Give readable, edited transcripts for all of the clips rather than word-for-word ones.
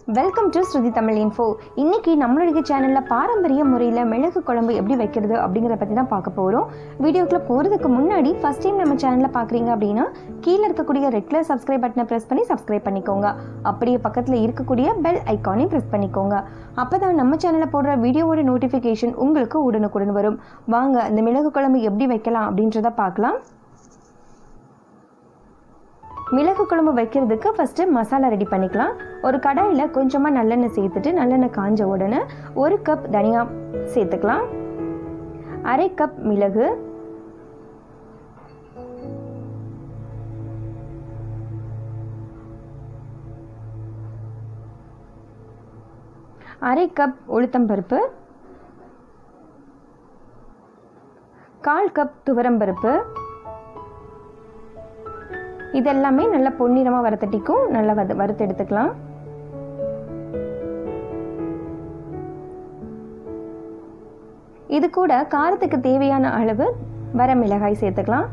Welcome to Shruti Tamil info. இன்றைக்கி நம்மளுடைய சேனலில் பாரம்பரிய முறையில் மிளகு குழம்பு எப்படி வைக்கிறது அப்படிங்கிறத பற்றி தான் பார்க்க போகிறோம். வீடியோக்குள்ளே போகிறதுக்கு முன்னாடி ஃபஸ்ட் டைம் நம்ம சேனலில் பார்க்குறீங்க அப்படின்னா கீழே இருக்கக்கூடிய ரெட் கலர் சப்ஸ்கிரைப் பட்டனை ப்ரெஸ் பண்ணி சப்ஸ்கிரைப் பண்ணிக்கோங்க. அப்படியே பக்கத்தில் இருக்கக்கூடிய பெல் ஐக்கானையும் ப்ரெஸ் பண்ணிக்கோங்க. அப்போ தான் நம்ம சேனலில் போடுற வீடியோவோட நோட்டிஃபிகேஷன் உங்களுக்கு உடனுக்குடன் வரும். வாங்க இந்த மிளகு குழம்பு எப்படி வைக்கலாம் அப்படின்றத பார்க்கலாம். மிளகு குழம்பு வைக்கிறதுக்கு ஃபஸ்ட்டு மசாலா ரெடி பண்ணிக்கலாம். ஒரு கடாயில் கொஞ்சமாக நல்லெண்ணெய் சேர்த்துட்டு நல்லெண்ணெய் காஞ்ச உடனே 1 கப் தனியா சேர்த்துக்கலாம், 1/2 கப் மிளகு, 1/2 கப் உளுத்தம்பருப்பு, 1/4 கப் துவரம்பருப்பு. இதெல்லாமே நல்லா பொன்னிறமாக வறுத்தட்டிக்கும், நல்லா வறுத்து எடுத்துக்கலாம். இது கூட காரத்துக்கு தேவையான அளவு வரமிளகாய் சேர்த்துக்கலாம்.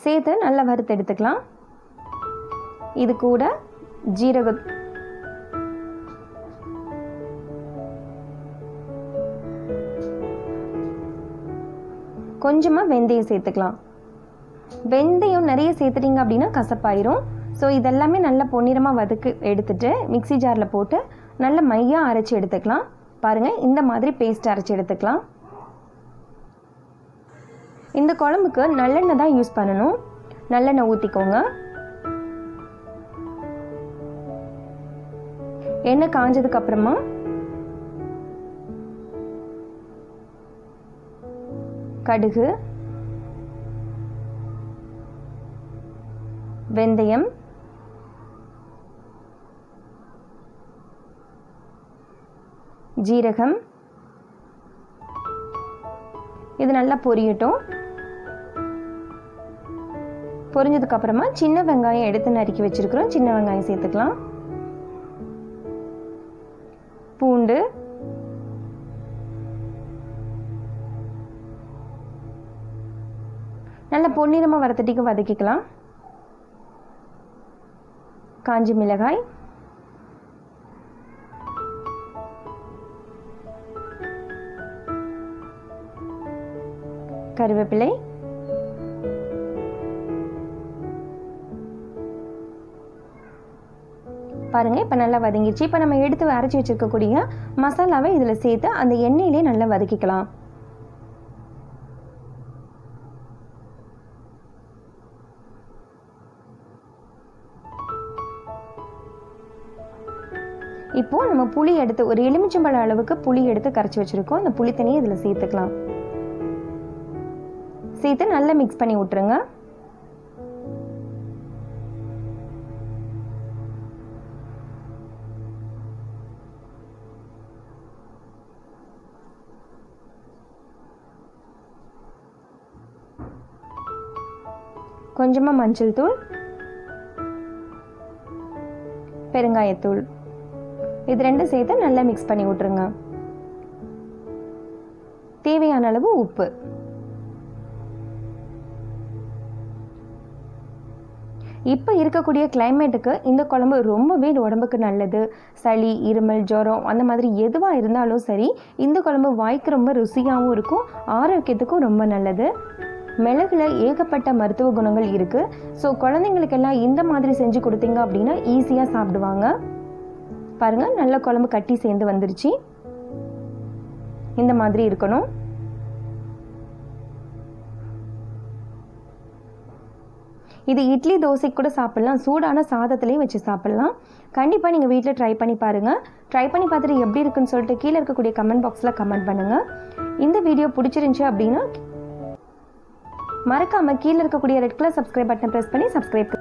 சேர்த்து நல்லா வறுத்து எடுத்துக்கலாம். இது கூட ஜீரகம், கொஞ்சமாக வெந்தயம் சேர்த்துக்கலாம். வெந்தயம் நிறைய சேர்த்துட்டிங்க அப்படின்னா கசப்பாயிரும். ஸோ இதெல்லாமே நல்லா பொன்னிறமாக வதக்கி எடுத்துட்டு மிக்சி ஜாரில் போட்டு நல்ல மையாக அரைச்சி எடுத்துக்கலாம். பாருங்கள், இந்த மாதிரி பேஸ்ட் அரைச்சி எடுத்துக்கலாம். இந்த குழம்புக்கு நல்லெண்ணெய் தான் யூஸ் பண்ணணும். நல்லெண்ணெய் ஊற்றிக்கோங்க. எண்ணெய் காஞ்சதுக்கு அப்புறமா கடுகு, வெந்தயம், ஜீரகம், இது நல்லா பொரியட்டும். பொரிஞ்சதுக்கு அப்புறமா சின்ன வெங்காயம் எடுத்து நறுக்கி வச்சிருக்கிறோம், சின்ன வெங்காயம் சேர்த்துக்கலாம். பூண்டு, நல்ல பொன்னிறமாக வறுத்தட்டிக்கு வதக்கிக்கலாம். காஞ்சி மிளகாய், கருவேப்பிலை, பாருங்க இப்போ நல்லா வதங்கிடுச்சு. இப்போ நம்ம எடுத்து அரைச்சி வச்சிருக்கக்கூடிய மசாலாவை இதில் சேர்த்து அந்த எண்ணெயிலே நல்லா வதக்கிக்கலாம். இப்போ நம்ம புளி எடுத்து ஒரு எலுமிச்சம்பழ அளவுக்கு புளி எடுத்து கரைச்சி வச்சிருக்கோம். அந்த புளி தண்ணியை இதில் சேர்த்துக்கலாம். சேர்த்து நல்லா மிக்ஸ் பண்ணி விட்டுருங்க. கொஞ்சமாக மஞ்சள் தூள், பெருங்காயத்தூள், இது ரெண்டும் சேர்த்து நல்லா மிக்ஸ் பண்ணி விட்டுருங்க. தேவையான அளவு உப்பு. இப்போ இருக்கக்கூடிய கிளைமேட்டுக்கு இந்த குழம்பு ரொம்பவே உடம்புக்கு நல்லது. சளி, இருமல், ஜுரம் அந்த மாதிரி எதுவாக இருந்தாலும் சரி, இந்த குழம்பு வாய்க்கு ரொம்ப ருசியாகவும் இருக்கும், ஆரோக்கியத்துக்கும் ரொம்ப நல்லது. மிளகுல ஏகப்பட்ட மருத்துவ குணங்கள் இருக்குது. ஸோ குழந்தைங்களுக்கெல்லாம் இந்த மாதிரி செஞ்சு கொடுத்தீங்க அப்படின்னா ஈஸியாக சாப்பிடுவாங்க. பாருங்கள், நல்ல குழம்பு கட்டி சேர்ந்து வந்துருச்சு. இந்த மாதிரி இருக்கணும். இது இட்லி, தோசைக்கு கூட சாப்பிட்லாம், சூடான சாதத்துலேயும் வச்சு சாப்பிட்லாம். கண்டிப்பாக நீங்கள் வீட்டில் ட்ரை பண்ணி பாருங்கள். ட்ரை பண்ணி பார்த்துட்டு எப்படி இருக்குன்னு சொல்லிட்டு கீழே இருக்கக்கூடிய கமெண்ட் பாக்ஸில் கமெண்ட் பண்ணுங்கள். இந்த வீடியோ பிடிச்சிருந்துச்சி அப்படின்னா மறக்காமல் கீழே இருக்கக்கூடிய ரெட் கலர் சப்ஸ்கிரைப் பட்டனை ப்ரெஸ் பண்ணி சப்ஸ்கிரைப்